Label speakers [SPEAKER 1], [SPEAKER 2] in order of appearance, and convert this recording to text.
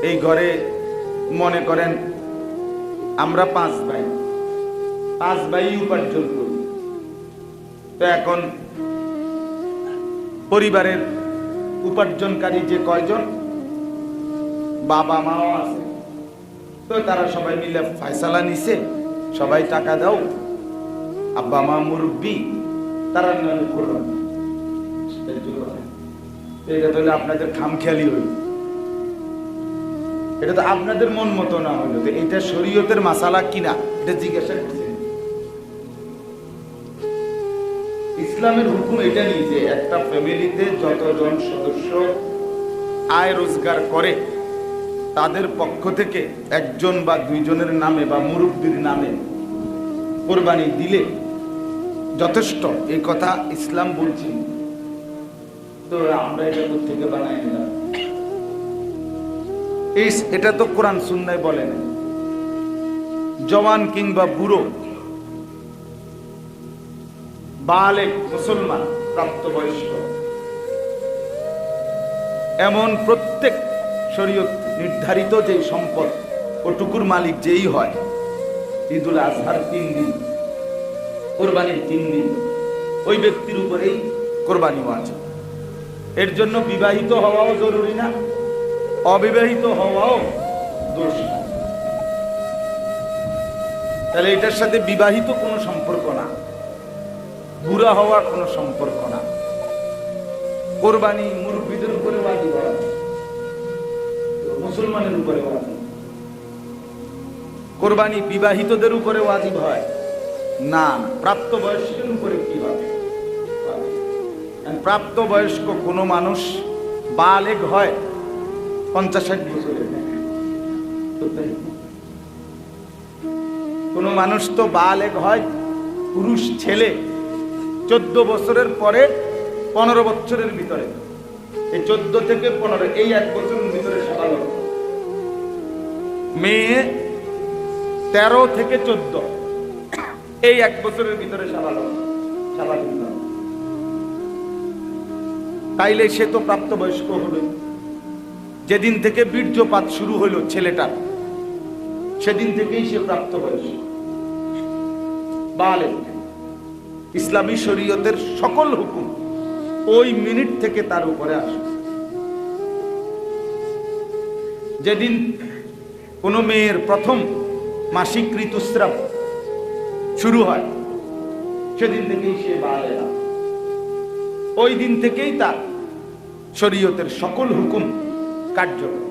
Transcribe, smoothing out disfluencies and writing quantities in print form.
[SPEAKER 1] এই ঘরে মনে করেন আমরা পাঁচ ভাই উপার্জন করি। তো এখন পরিবারের উপার্জনকারী যে কয়জন, বাবা মাও আছে, তো তারা সবাই মিলে ফয়সালা নিছে, সবাই টাকা দাও, আব্বা মা মুরব্বী, তারা নামে করলাম। এটা তো আপনাদের খামখেয়ালি হইল, এটা তো আপনাদের মন মতো না হইল। এটা শরীয়তের মাসালা কিনা এটা জিজ্ঞাসা করছেন। ইসলামের হুকুম এটা নেই যে একটা ফ্যামিলিতে যতজন সদস্য আয় রোজগার করে তাদের পক্ষ থেকে একজন বা দুইজনের নামে বা মুরব্বির নামে কোরবানি দিলে যথেষ্ট, এই কথা ইসলাম বলছি। তো আমরা এটা থেকে বানাই নিলাম, এটা তো কোরআন সুন্নায় বলে না। জওয়ান কিংবা বুড়ো, বালেগ মুসলমান প্রাপ্তবয়স্ক, এমন প্রত্যেক শরীয়ত নির্ধারিত যে সম্পদ ওটুকুর মালিক যেই হয়, ঈদুল আজহার 3 দিন, কোরবানির 3 দিন, ওই ব্যক্তির উপরেই কোরবানি ওয়াজিব। এর জন্য বিবাহিত হওয়াও জরুরি না, অবিবাহিত হওয়াও দোষ না। তাহলে এটার সাথে বিবাহিত কোনো সম্পর্ক না, বুড়া হওয়ার কোনো সম্পর্ক না। কোরবানি মুরব্বীদের উপরে ওয়াজিব হয়, মুসলমানের উপরে ওয়াজিব। কোরবানি বিবাহিতদের উপরে ওয়াজিব হয় না, প্রাপ্তবয়স্কের উপরে কি হবে? প্রাপ্তবয়স্ক কোনো মানুষ বালেগ হয় 50-60 বছরের, কোন মানুষ তো বালেগ হয়, পুরুষ ছেলে 14 বছরের পরে 15 বছরের ভিতরে, এই 14 থেকে 15 এই 1 বছরের ভিতরে সাবালক। মেয়ে 13 থেকে 14 এই 1 বছরের ভিতরে সাবালক। তাইলে সে তো প্রাপ্তবয়স্ক হলো। যেদিন থেকে বীর্যপাত শুরু হলো ছেলেটার, সেদিন থেকেই সে প্রাপ্তবয়স্ক বালেগ। ইসলামী শরীয়তের সকল হুকুম ওই মিনিট থেকে তার উপরে আসে। যেদিন কোন মেয়ের প্রথম মাসিক ঋতুস্রাব শুরু হয়, সেদিন থেকেই সে বালেগ। ওই দিন থেকেই তার শরীয়তের সকল হুকুম কার্যকর।